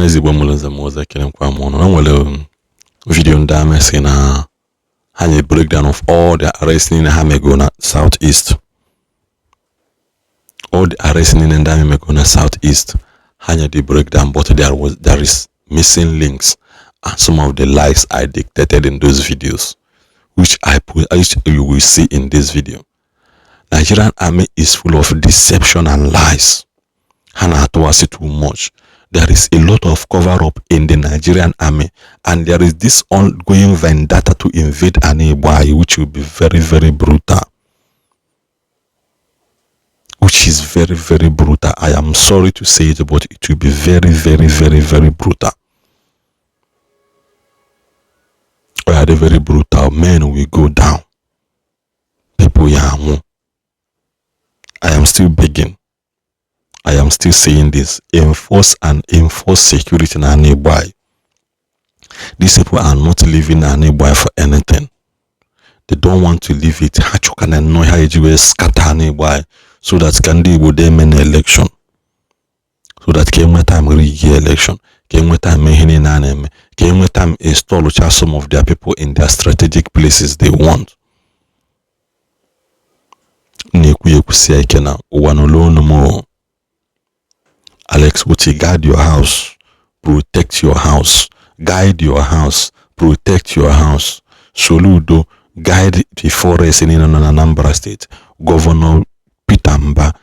Anezi bomuloza moza kene kwa mono. Na wale video ndame sina hanye breakdown of all the arrests in Hamegona Southeast. All the arrests in Hamegona Southeast. Hanye the breakdown, but there is missing links and some of the lies I dictated in those videos, which you will see in this video. Nigerian Army is full of deception and lies. Hana Atuasi too much. There is a lot of cover-up in the Nigerian Army, and there is this ongoing vendetta to invade Anibwai, which will be very, very brutal. Which is very, very brutal. I am sorry to say it, but it will be very, very, very, very brutal. We are very brutal. Men will go down. People yamu. I am still begging. I am still saying this. Enforce security in Anibwai. These people are not living in Anibwai for anything. They don't want to leave it. Hachukan and no how scatter Anibwai so that Kandi would then an election. So that came with time election. Came with time making an came with time install some of their people in their strategic places they want. Alex Wuti, guard your house, protect your house, guide your house, protect your house. Soludo, guide the forest in Anambra State. Governor Pitamba,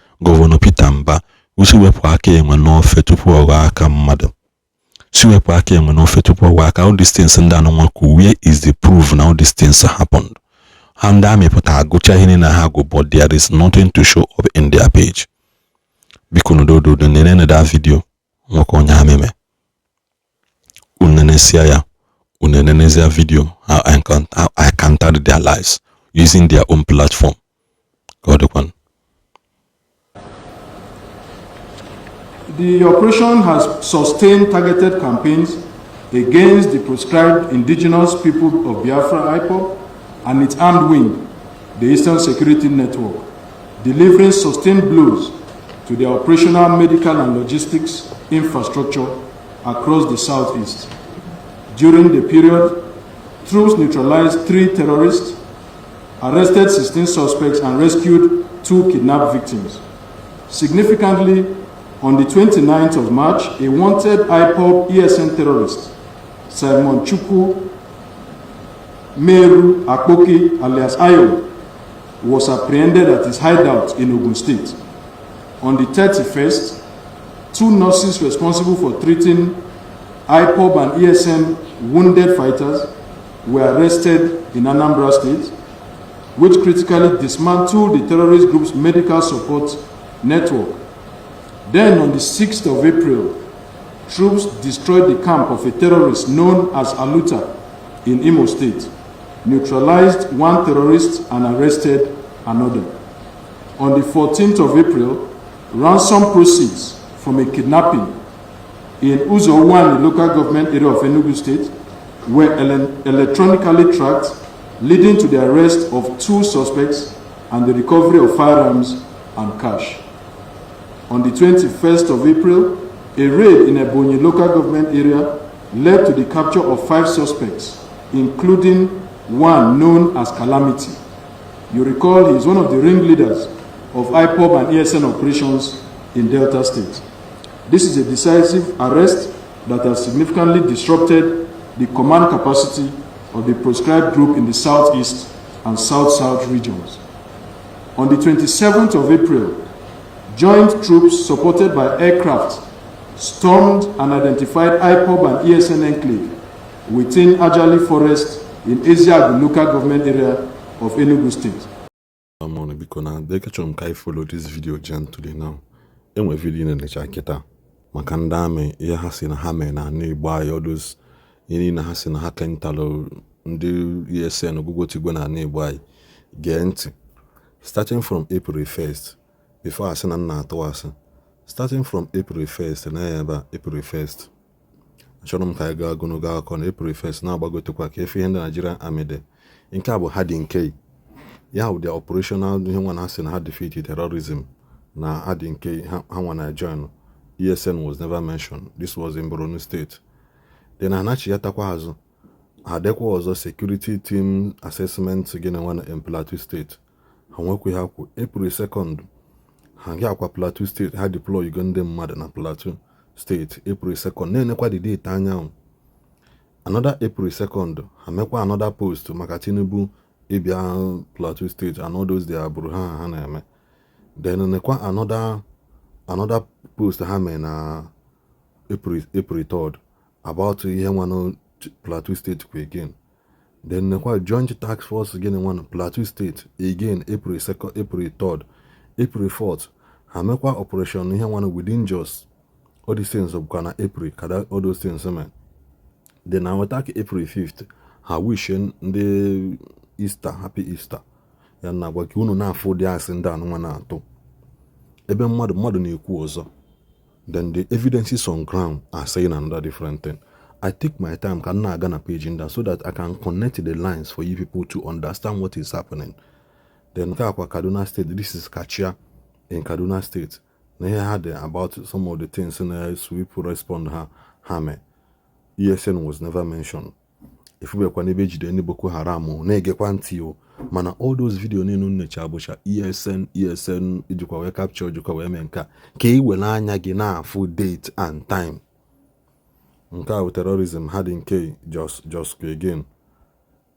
which we ake no fetupo waka madam. Siwepo ake no fetupo waka. All these things and where is the proof now these things happened? Handame pota gocha hini na hago, but there is nothing to show up in their page. Bikono do the nene da video wako nyameme. Unenesia video how I countered their lies using their own platform. God one. The operation has sustained targeted campaigns against the proscribed Indigenous People of Biafra IPOB and its armed wing, the Eastern Security Network, delivering sustained blows to the operational, medical and logistics infrastructure across the Southeast. During the period, troops neutralized 3 terrorists, arrested 16 suspects and rescued 2 kidnapped victims. Significantly, on the 29th of March, a wanted IPOB ESN terrorist, Simon Chukwu Meru Akpoki alias Ayo, was apprehended at his hideout in Ogun State. On the 31st, 2 nurses responsible for treating IPOB and ESN wounded fighters were arrested in Anambra State, which critically dismantled the terrorist group's medical support network. Then on the 6th of April, troops destroyed the camp of a terrorist known as Aluta in Imo State, neutralized 1 terrorist and arrested another. On the 14th of April, ransom proceeds from a kidnapping in Uzo-1, the local government area of Enugu State, were electronically tracked, leading to the arrest of 2 suspects and the recovery of firearms and cash. On the 21st of April, a raid in Ebonyi local government area led to the capture of 5 suspects, including 1 known as Calamity. You recall he is one of the ringleaders of IPOB and ESN operations in Delta State. This is a decisive arrest that has significantly disrupted the command capacity of the proscribed group in the Southeast and South-South regions. On the 27th of April, joint troops supported by aircraft stormed an identified IPOB and ESN enclave within Ajali Forest in Eziagu local government area of Enugu State. Because they can follow this video gently now. And we video in the chaketa. Makandame, ya hasina hame na nearby all those in hasina hakentalo ndi ESN Google to go na nearby. Gent starting from April 1st. Before I send an atwas. Starting from April 1st, and April 1st. Shonum Kaiga Gunuga on April 1st, now about to quack if you end the Nigerian Army there. In Cabo had in K. Yeah, the operational one has had defeated terrorism. Now adding K, how one I join. ESN was never mentioned. This was in Borno State. Then anachi yatakwa azụ adekwa ọzọ security team assessment gị na nwana in Plateau State. Ha nwekwe ha kwu April 2nd ha gị akwa Plateau State ha deploy go ndị mmadụ na Plateau State April 2nd na-enekwa the date anyanwụ. Another April 2nd ha mekwa another post maka Tinubu ịbịa Plateau State and all those they abụrụ ha na-eme. Then nekwa another post ha mee na April 3rd about ihe nwanụ Plateau State kwa again. Then nekwa joint task force again one Plateau State again April 2nd, April 3rd, April 4th ha mekwa operation ihe nwanụ within just all these things of na April kada all those things man. Then I attack April 5th ha wishing ndị Easter happy Easter ya na gwa ki unu na-afụ dị asị ndị anụ nwa na-atụ ebe mmadụ na-ekwu ọzọ. Then the evidences on ground are saying another different thing. I take my time can na aga na page in that so that I can connect the lines for you people to understand what is happening. Then Kaduna State, this is Kachia in Kaduna State. They had about some of the things in a sweep respond Hame. ESN was never mentioned. If we were any Boko Haram, mana all those video nenu necha abụcha ESN ijikwa wee capture ijikwa wee mee nka ka iwere anya gị na-afụ date and time. Nke a terrorism had in K just again.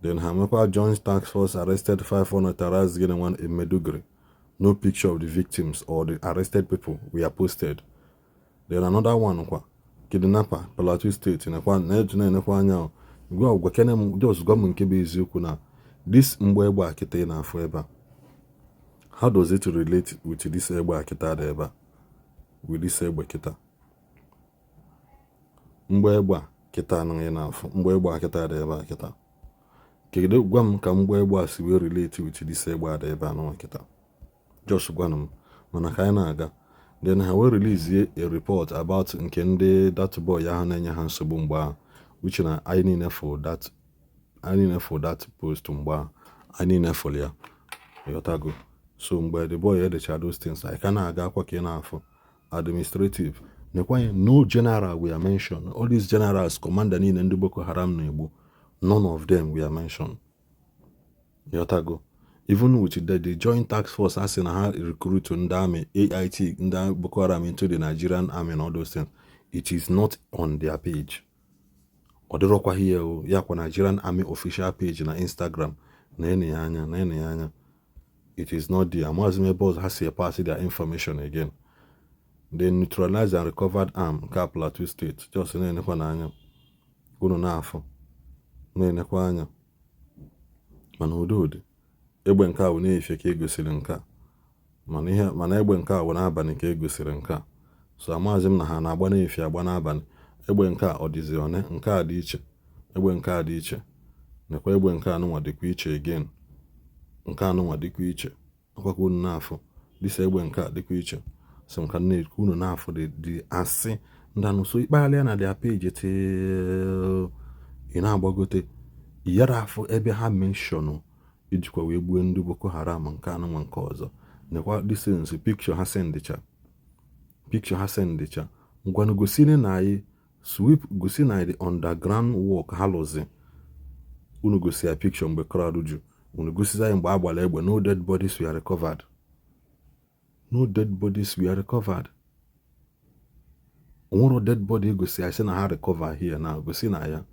Then Hamekwa joint task force arrested 500 terrorists getting one in Meduguri. No picture of the victims or the arrested people were posted. Then another one kidnapper Plateau State in a anya go gwakene just go nke be eziokwu na this mgbe egbe akịta ị na-afụ ebe a. How does it relate with this egbe akịta dị ebe a? With this egbe kita mgbe egbe akịta na ị na-afụ mgbe egbe akịta dị ebe a kita kedu gwa m ka mgbe egbe a si wee relate with this egbe dị ebe a na kita just gwa m mana ka anyị na-aga. Then ha wee release a report about nke ndị that boy ya ha na-enye ha nsogbu mgbe a which na I need for that post mgba I need for ya yotago. So mgbe the boy had those things I can aga kwa ka na afọ administrative nekwa no general we are mentioned. All these generals commander niile ndị Boko Haram na-egbu none of them we are mentioned yotago. Even with the joint task force as in how recruit ndị army AIT ndị Boko Haram into the Nigerian Army and all those things, it is not on their page. Odirokwa here ya kwa Nigerian Army official page na Instagram na anya it is not there. Amazime boss has to pass their information again. They neutralized and recovered arm ka Plateau State just na enekwa na anya unu na afọ na enekwa anya mana udodi egbe nke a na-efe ka egosiri nka mana egbe nke a n'abalị ka egosiri nka. So amazim na ha na-agba na-efe agba n'abalị egbe nke a ọ dịzi one nke a dị iche egbe nke a dị iche nekwa egbe nke anụnwa dịkwa iche again nke anụnwa dịkwa iche akwakwa unu na-afụ dịsa egbe nke a dịkwa iche. So nka na-ekwu unu na-afụ dị asị ndanụ so ikpeghalịa na their page ị na-agbagote yara afụ ebe ha menshọnụ ijikwa wee gbuo ndị Boko Haram nke anụnwa nke ọzọ nekwa distance picture ha sendicha ngwanụ gosiri na anyị sweep gosi na the underground work ha lụzi unu gosi ya picture mgbe crowd ju unu gosi anyị mgbe agbara egbe no dead bodies were recovered. Onwero dead body gosi ya si na ha recover here na gosi na ya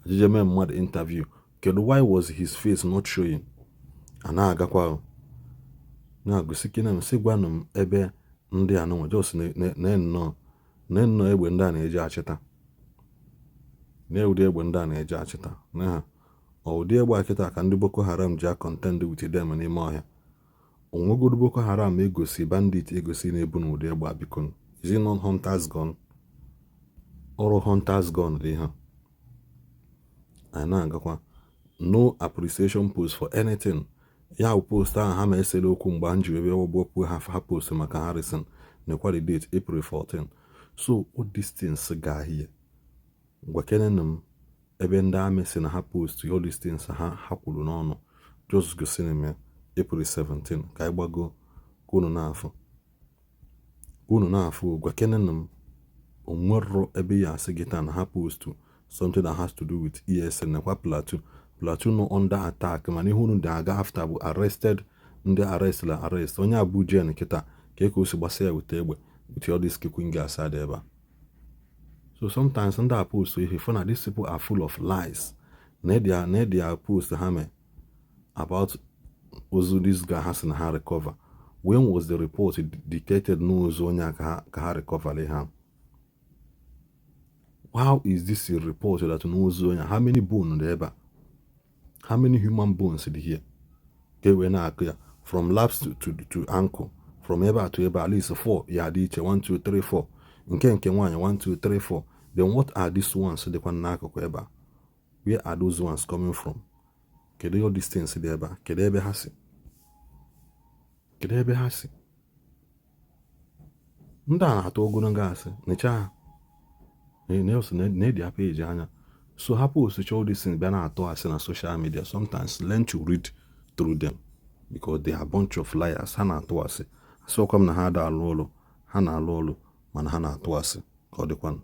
ajije mee mmadụ interview kedu why was his face not showing ana agakwa na gosi kina msi gwanụ m ebe ndị anụnwa just na nnọọ egbe ndị a na-eji achịta na-ụdị egbe ndị a na-eji achịta na ha ụdị egbe akịta ka ndị Boko Haram ji contend with them n'ime ọhịa. Onwegodu Boko Haram egosi bandit egosi na-ebu n'ụdị egbe abikon is it not hunters gun ọrụ hunters gun dị ha anyị na-agakwa no appreciation post for anything ya post ahụ ha ma esele okwu mgbe ha ji ebe ọgbọpụ ha post maka Harrison nekwa the date April 14. So all these things ga here gwakene m ebe ndị amị si na ha post all these things ha kwuru n'ọnụ just gosiri m April 17 ka anyị gbago unu na-afọ unu na-afụ gwa kenenum onwero ebe ya asị gị taa na ha postu something that has to do with ESN nakwa plateau no under attack mana ihe unu ga-aga after bụ ndị arrest onye abụ jen kịta ka o si gbasa ya wute egbe with all this kicking gas ad ebe. So sometimes ndị a post ihe for na these people are full of lies na their post ha mee about ozu this guy has na ha recover. When was the report dictated n'ozu onye ka ha recover ha? How is this a report that n'ozu onye? How many bones dị ebe? How many human bones dị here? Kewe na akụ ya from laps to ankle, from ebe to ebe at least 4 ya dị iche 1 2 3 4 nke nwaanyị 1 2 3 4. Then what are these ones dịkwa n'akụkụ ebe? Where are those ones coming from? Kedu all these things dị ebe? Kedu ebe ha si? Kedu ebe ha si? Ndị a na-atụ ogologo asị necha ha na-edi page anya. So ha post all these things bịa na-atụ asị na social media. Sometimes learn to read through them because they are a bunch of liars. Ha na-atụ asị asị ọkwa m na ha da alụ ọlụ ha na-alụ ọlụ mana ha na-atụ asị ka ọ dịkwanụ.